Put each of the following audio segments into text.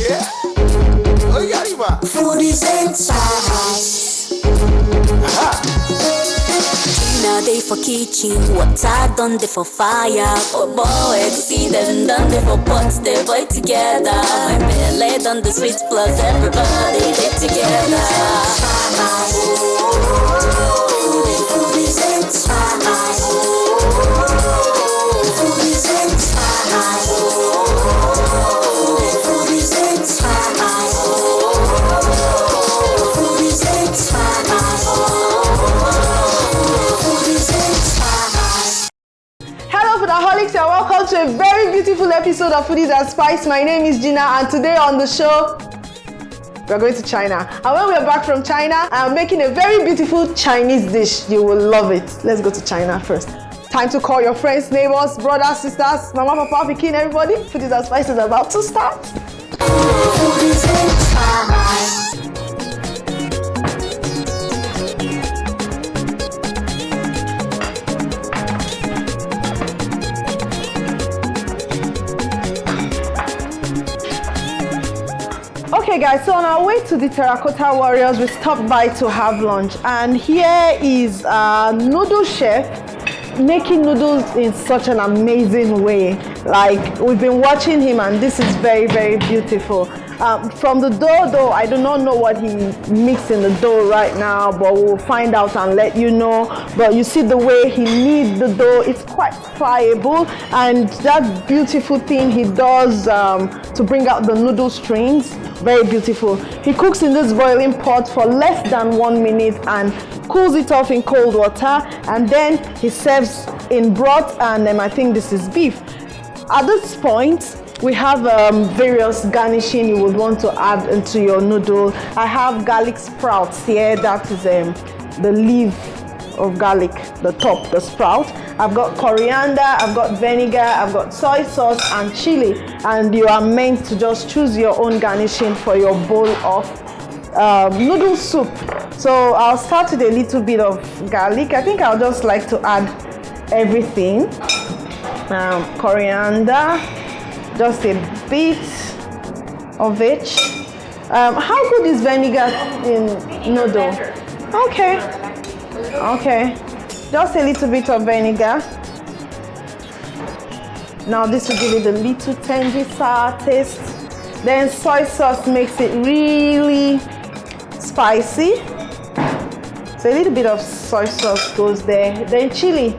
Yeah. Oh, you got it, Food is inside. Now they for kitchen, water done they for fire. Oh boy, see them done they for pots, they boy together. My belly done the sweet plus everybody they together. Food is inside. Food is inside. Food is inside. Food is inside. Hello Foodaholics and welcome to a very beautiful episode of Foodies and Spice. My name is Gina and today on the show we're going to China. And when we're back from China, I'm making a very beautiful Chinese dish. You will love it. Let's go to China first. Time to call your friends, neighbors, brothers, sisters, mama, papa, pikin, everybody. Foodies and Spice is about to start. Okay guys, so on our way to the Terracotta Warriors, we stopped by to have lunch, and here is a noodle chef making noodles in such an amazing way. Like, we've been watching him and this is very, very beautiful. From the dough though, I do not know what he mixed in the dough right now, but we'll find out and let you know. But you see the way he kneads the dough, it's quite pliable, and that beautiful thing he does to bring out the noodle strings, very beautiful. He cooks in this boiling pot for less than 1 minute and cools it off in cold water, and then he serves in broth, and I think this is beef. At this point, we have various garnishing you would want to add into your noodle. I have garlic sprouts here. That is the leaf of garlic, the top, the sprout. I've got coriander, I've got vinegar, I've got soy sauce and chili. And you are meant to just choose your own garnishing for your bowl of noodle soup. So I'll start with a little bit of garlic. I think I'll just like to add everything. Coriander, just a bit of it. How good is vinegar in noodle? Okay, just a little bit of vinegar. Now this will give it a little tangy sour taste. Then soy sauce makes it really spicy, so a little bit of soy sauce goes there. Then chili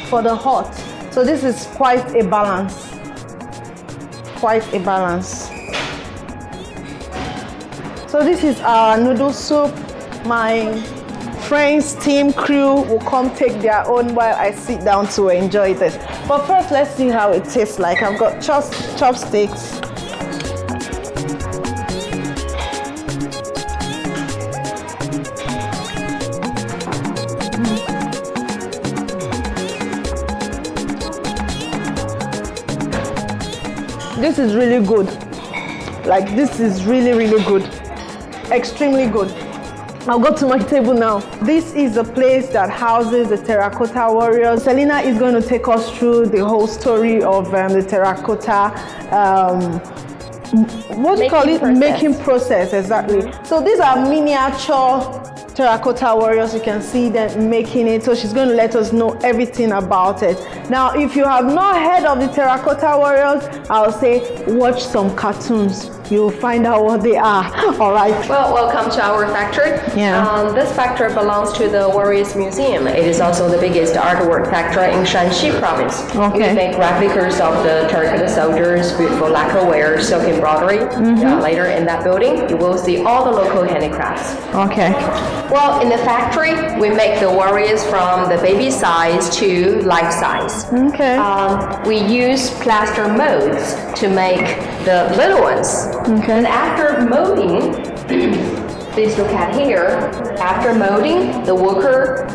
for the hot. So this is quite a balance. So this is our noodle soup. My friends, team, crew will come take their own while I sit down to enjoy this. But first, let's see how it tastes like. I've got chopsticks. This is really good. Like, this is really, really good. Extremely good. I'll go to my table now. This is a place that houses the Terracotta Warriors. Selena is going to take us through the whole story of the terracotta, what do you call it? Making process, exactly. So these are miniature Terracotta Warriors. You can see them making it. So she's going to let us know everything about it. Now, if you have not heard of the Terracotta Warriors, I'll say watch some cartoons. You'll find out what they are. All right. Well, welcome to our factory. Yeah. This factory belongs to the Warriors Museum. It is also the biggest artwork factory in Shanxi province. Okay. We make replicas of the terracotta soldiers, beautiful lacquerware, silk embroidery. Later in that building, you will see all the local handicrafts. Okay. Well, in the factory, we make the warriors from the baby size to life size. Okay. We use plaster molds to make the little ones. Okay. And after molding, please look at here. After molding, the worker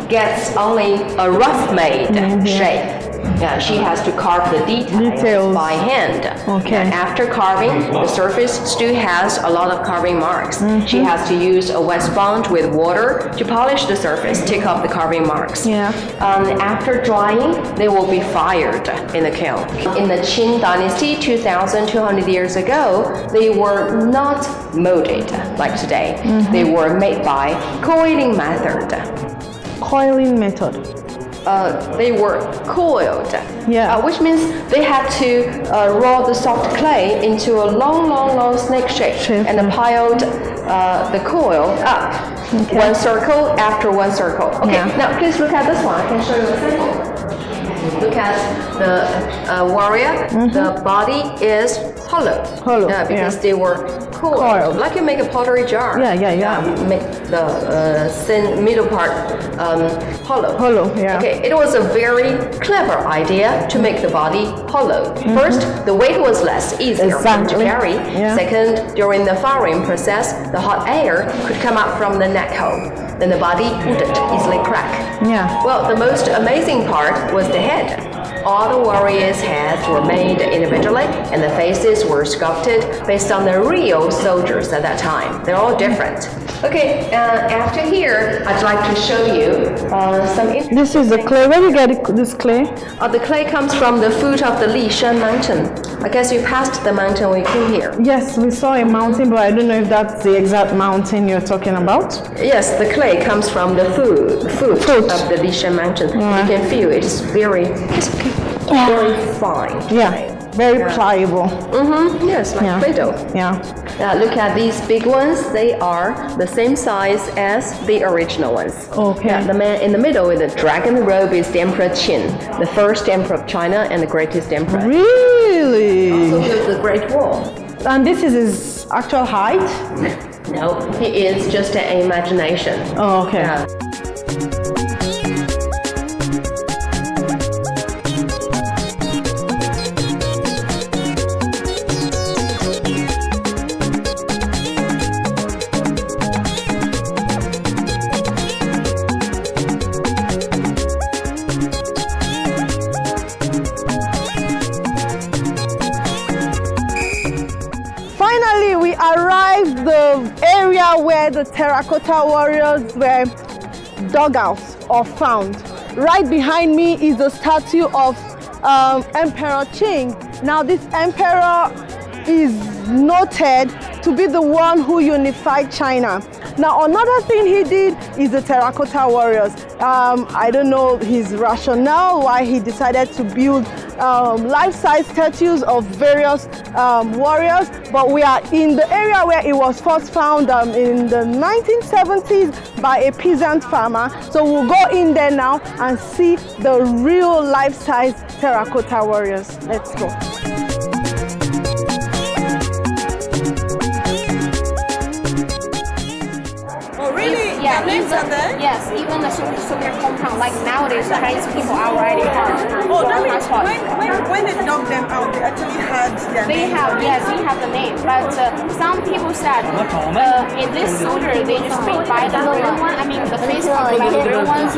gets only a rough made shape. Yeah, she has to carve the details by hand. Okay. And after carving, the surface still has a lot of carving marks. She has to use a wet sponge with water to polish the surface, take off the carving marks. Yeah. After drying, they will be fired in the kiln. In the Qing Dynasty, 2,200 years ago, they were not molded like today. They were made by coiling method. Coiling method. They were coiled, which means they had to roll the soft clay into a long snake shape. And then piled the coil up, one circle after one circle. Okay, now please look at this one. I can show you a sample. Look at the warrior. The body is hollow. Because they were coiled. Like you make a pottery jar. Make the thin middle part hollow. Okay, it was a very clever idea to make the body hollow. First, the weight was less, easier to carry. Second, during the firing process, the hot air could come out from the neck hole. Then the body wouldn't easily crack. Well, the most amazing part was the head. All the warriors' heads were made individually, and the faces were sculpted based on the real soldiers at that time. They're all different. Okay, after here, I'd like to show you some. This is the clay. Where do you get this clay? The clay comes from the foot of the Lishan mountain. I guess you passed the mountain when you came here. Yes, we saw a mountain, but I don't know if that's the exact mountain you're talking about. Yes, the clay comes from the foot of the Lishan mountain. You can feel it's very fine. Very pliable. Yes, like Play-Doh. Look at these big ones. They are the same size as the original ones. Okay. The man in the middle with the dragon robe is the Emperor Qin, the first emperor of China and the greatest emperor. Really? Also built the Great Wall. And this is his actual height? No, he is just an imagination. Oh, okay. Finally, we arrived the area where the Terracotta Warriors were dug out or found. Right behind me is the statue of Emperor Qing. Now, this emperor is noted to be the one who unified China. Now, another thing he did is the Terracotta Warriors. I don't know his rationale why he decided to build life-size statues of various warriors, but we are in the area where it was first found in the 1970s by a peasant farmer. So we'll go in there now and see the real life-size Terracotta Warriors. Let's go. Yeah, yes, even the Soviet compound, like nowadays, the Chinese people are riding cars. Oh, that means when they dug them out, they actually had their name. They have the name, but some people said in this soldier they just made by the real one. I mean, the face of the real ones.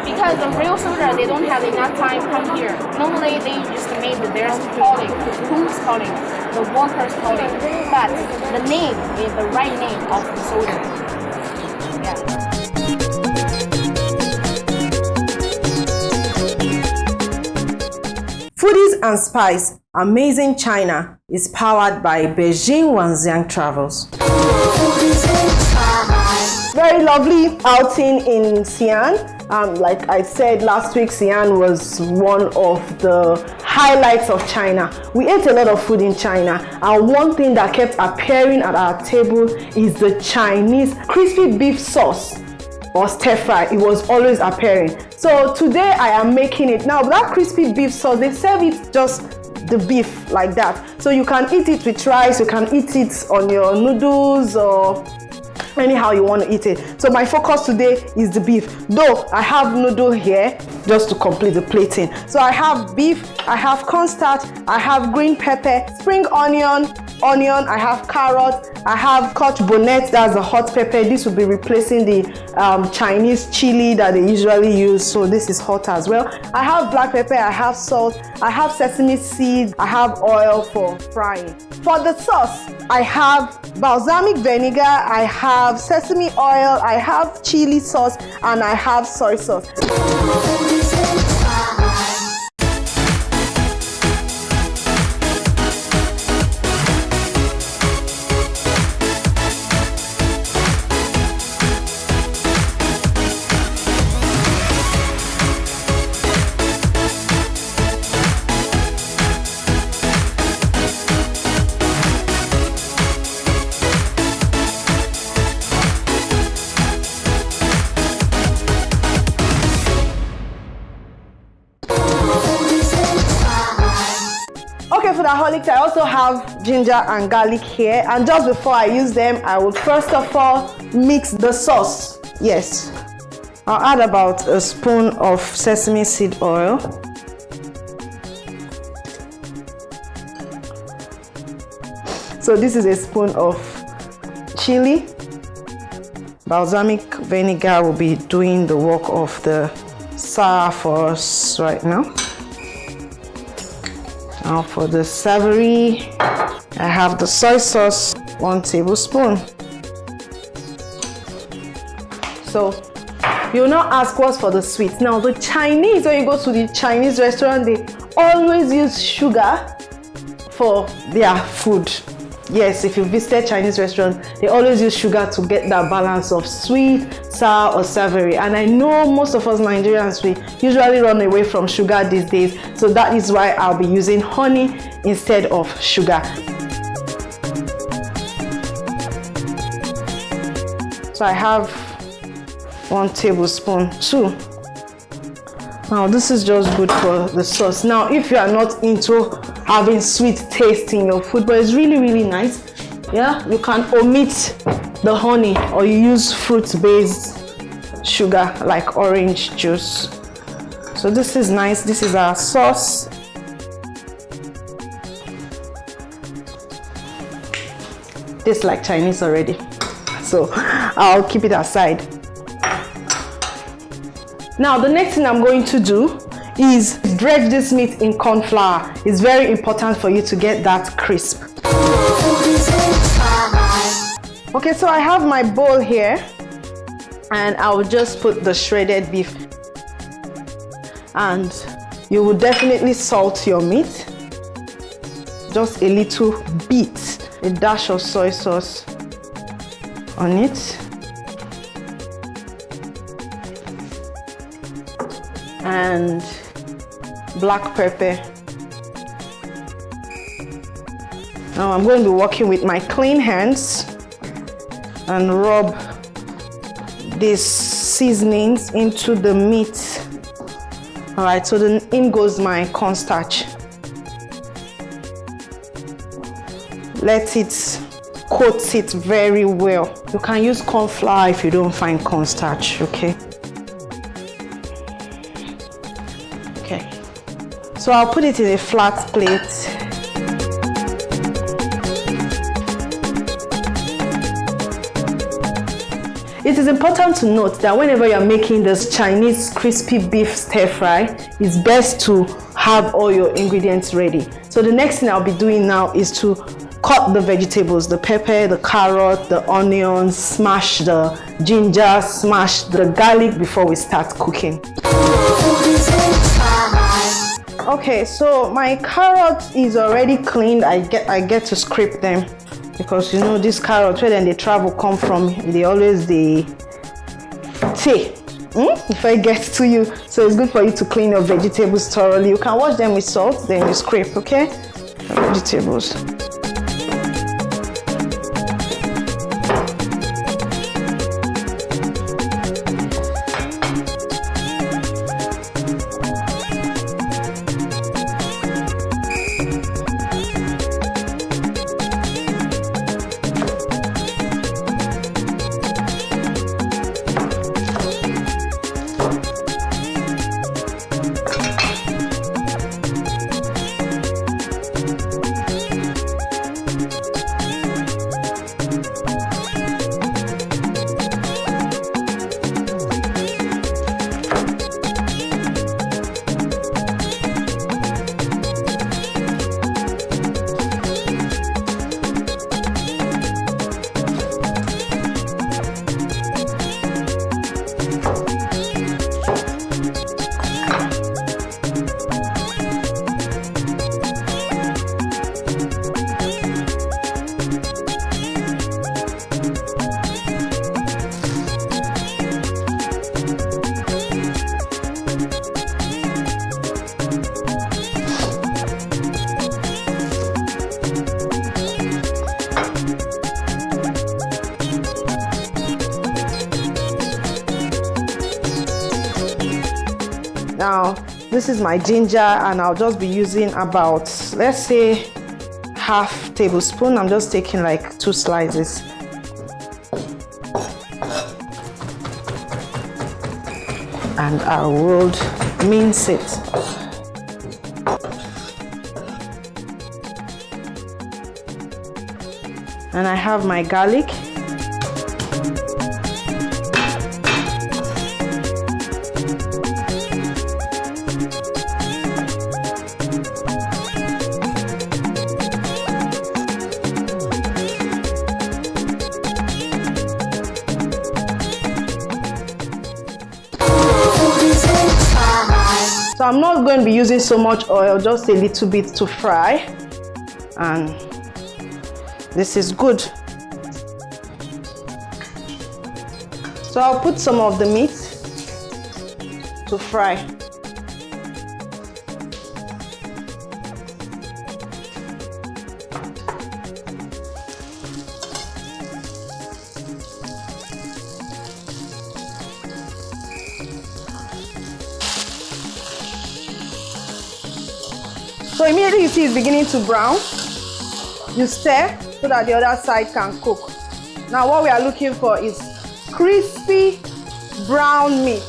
Because the real soldier, they don't have enough time to come here. Normally, they just made their calling, who's calling, the workers calling, but the name is the right name of the soldier. Foodies and Spice, Amazing China is powered by Beijing Wanxiang Travels. Very lovely outing in Xi'an. Like I said last week, Xi'an was one of the highlights of China. We ate a lot of food in China, and one thing that kept appearing at our table is the Chinese crispy beef sauce or stir fry. It was always appearing. So today I am making it. Now that crispy beef sauce, they serve it just the beef like that. So you can eat it with rice, you can eat it on your noodles or anyhow you want to eat it. So my focus today is the beef. Though I have noodle here, just to complete the plating. So I have beef, I have cornstarch, I have green pepper, spring onion, I have carrot, I have Scotch bonnet, that's the hot pepper. This will be replacing the Chinese chili that they usually use, so this is hot as well. I have black pepper, I have salt, I have sesame seeds, I have oil for frying. For the sauce, I have balsamic vinegar, I have sesame oil, I have chili sauce, and I have soy sauce. For the holics, I also have ginger and garlic here, and just before I use them, I will first of all mix the sauce. Yes, I'll add about a spoon of sesame seed oil, so this is a spoon of chili. Balsamic vinegar will be doing the work of the sour for us right now. Now for the savory, I have the soy sauce, 1 tablespoon. So you'll not ask what's for the sweet. Now the Chinese, when you go to the Chinese restaurant, they always use sugar for their food. Yes, if you visit Chinese restaurants, they always use sugar to get that balance of sweet, sour, or savory. And I know most of us Nigerians, we usually run away from sugar these days. So that is why I'll be using honey instead of sugar. So I have 1 tablespoon too. Now this is just good for the sauce. Now if you are not into having sweet taste in your food, but it's really nice, yeah, you can omit the honey or you use fruit-based sugar like orange juice. So this is nice. This is our sauce. Tastes like Chinese already, so I'll keep it aside. Now the next thing I'm going to do is dredge this meat in corn flour. It's very important for you to get that crisp. Okay, so I have my bowl here, and I will just put the shredded beef. And you will definitely salt your meat, just a little bit, a dash of soy sauce on it. And black pepper. Now I'm going to be working with my clean hands and rub these seasonings into the meat. All right, so then in goes my cornstarch. Let it coat it very well. You can use corn flour if you don't find cornstarch, okay? Okay, so I'll put it in a flat plate. It is important to note that whenever you're making this Chinese crispy beef stir fry, it's best to have all your ingredients ready. So the next thing I'll be doing now is to cut the vegetables, the pepper, the carrot, the onions, smash the ginger, smash the garlic before we start cooking. Okay, so my carrot is already cleaned. I get to scrape them, because you know these carrots, where then they travel come from, they always the tea if I get to you. So it's good for you to clean your vegetables thoroughly. You can wash them with salt, then you scrape, okay? Vegetables. This is my ginger, and I'll just be using about, let's say, half tablespoon. I'm just taking like 2 slices. And I will mince it. And I have my garlic. So I'm not going to be using so much oil, just a little bit to fry. And this is good. So I'll put some of the meat to fry. So immediately you see it's beginning to brown, you stir so that the other side can cook. Now what we are looking for is crispy brown meat.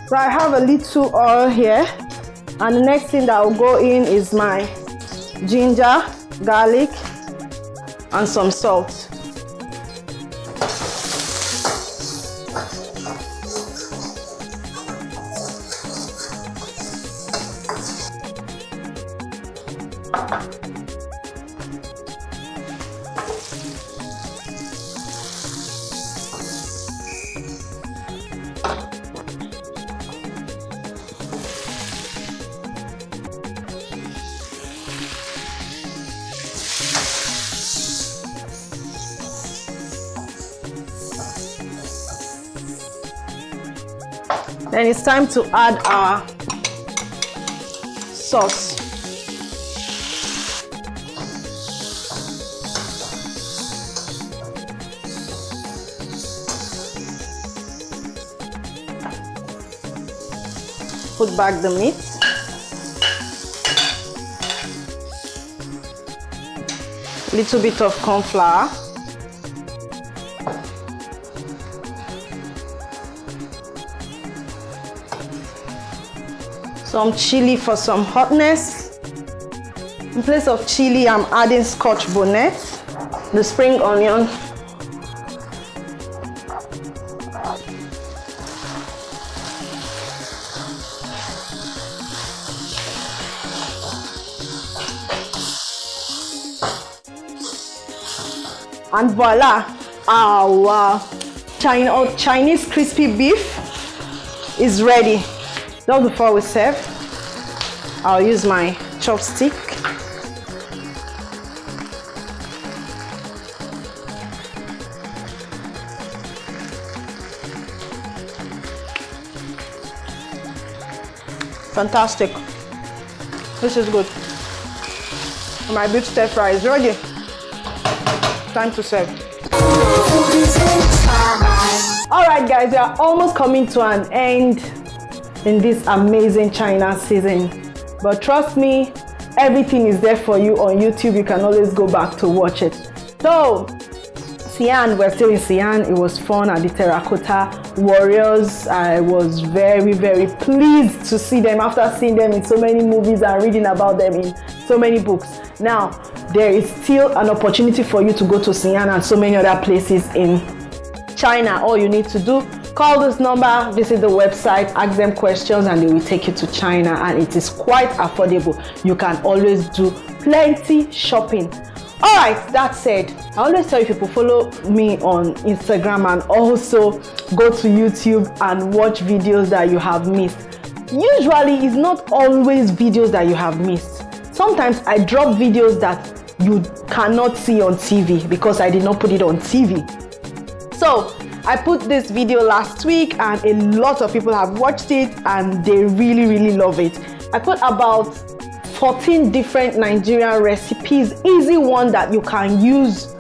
So I have a little oil here. And the next thing that will go in is my ginger, garlic, and some salt. Then it's time to add our sauce. Put back the meat. Little bit of corn flour. Some chili for some hotness. In place of chili, I'm adding scotch bonnet, the spring onion, and voila, our Chinese crispy beef is ready. Just before we serve, I'll use my chopstick. Fantastic. This is good. My beef stir fry is ready. Time to serve. All right, guys, we are almost coming to an end in this amazing China season, but trust me, everything is there for you on YouTube. You can always go back to watch it. So Xi'an, we're still in Xi'an. It was fun at the Terracotta Warriors. I was very, very pleased to see them after seeing them in so many movies and reading about them in so many books. Now there is still an opportunity for you to go to Xi'an and so many other places in China. All you need to do, call this number, visit the website, ask them questions, and they will take you to China, and it is quite affordable. You can always do plenty shopping. All right, that said, I always tell you people, follow me on Instagram and also go to YouTube and watch videos that you have missed. Usually it's not always videos that you have missed. Sometimes I drop videos that you cannot see on TV because I did not put it on TV. So I put this video last week and a lot of people have watched it and they really love it. I put about 14 different Nigerian recipes, easy one that you can use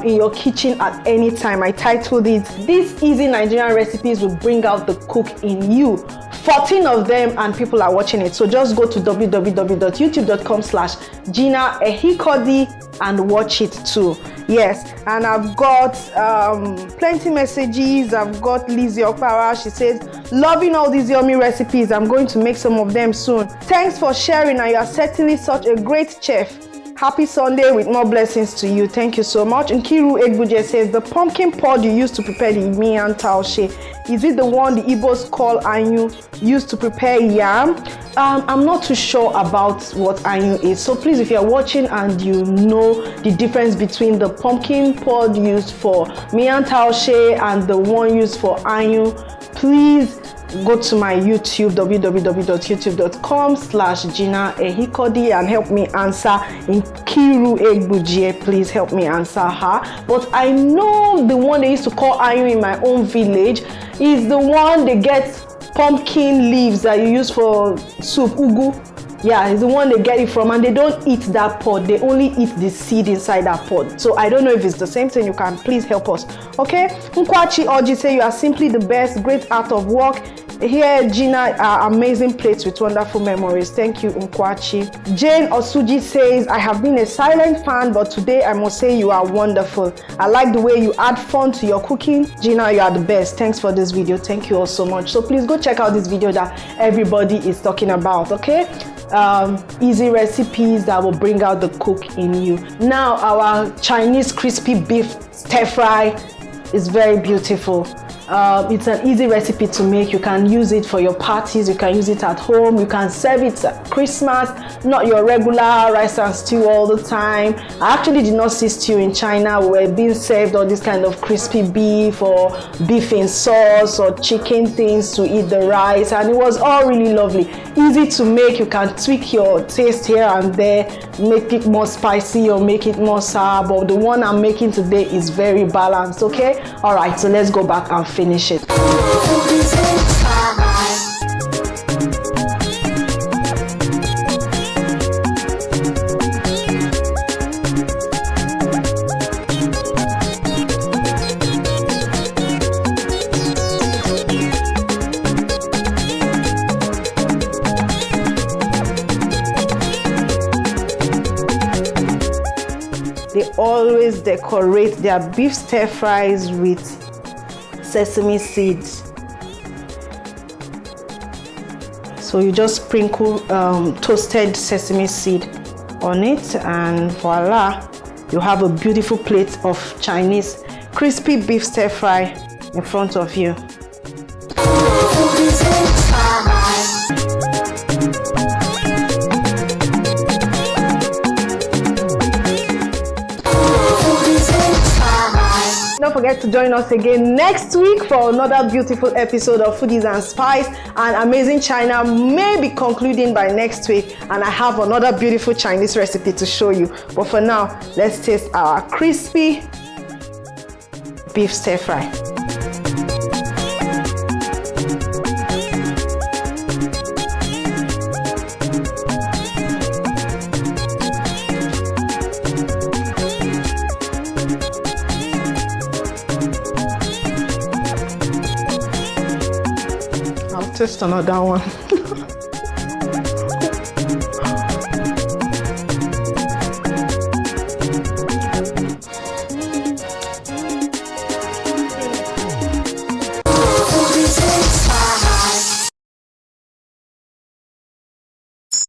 in your kitchen at any time. I titled it, "These easy Nigerian recipes will bring out the cook in you." 14 of them and people are watching it. So just go to www.youtube.com/Gina Ehikodi and watch it too. Yes, and I've got plenty messages. I've got Lizzie Okpara. She says, "Loving all these yummy recipes. I'm going to make some of them soon. Thanks for sharing, and you are certainly such a great chef. Happy Sunday with more blessings to you." Thank you so much. And Kiru Egbuje says, "The pumpkin pod you used to prepare the mian taushe, is it the one the Igbos call anyu, used to prepare yam?" I'm not too sure about what anyu is. So please, if you're watching and you know the difference between the pumpkin pod used for mian taushe and the one used for anyu, please go to my YouTube, www.youtube.com/Gina Ehikodi, and help me answer. In Kiru Egbuje, please help me answer her. But I know the one they used to call ayu in my own village is the one they get pumpkin leaves that you use for soup, ugu. Yeah, it's the one they get it from, and they don't eat that pod. They only eat the seed inside that pod. So I don't know if it's the same thing. You can please help us. Okay? Nkwachi Oji say, "You are simply the best. Great art of work. Here, Gina, amazing plates with wonderful memories." Thank you, Nkwachi. Jane Osuji says, "I have been a silent fan, but today I must say you are wonderful. I like the way you add fun to your cooking. Gina, you are the best. Thanks for this video." Thank you all so much. So please go check out this video that everybody is talking about, okay? Easy recipes that will bring out the cook in you. Now, our Chinese crispy beef stir fry is very beautiful. It's an easy recipe to make. You can use it for your parties, you can use it at home, you can serve it at Christmas, not your regular rice and stew all the time. I actually did not see stew in China where being served all this kind of crispy beef or beef in sauce or chicken things to eat the rice, and it was all really lovely. Easy to make. You can tweak your taste here and there, make it more spicy or make it more sour, but the one I'm making today is very balanced. Okay, all right, so let's go back and finish it. They always decorate their beef stir fries with sesame seeds. So you just sprinkle toasted sesame seed on it, and voila, you have a beautiful plate of Chinese crispy beef stir fry in front of you. Don't forget to join us again next week for another beautiful episode of Foodies and Spice. And Amazing China may be concluding by next week, and I have another beautiful Chinese recipe to show you. But for now, let's taste our crispy beef stir fry. Taste another one.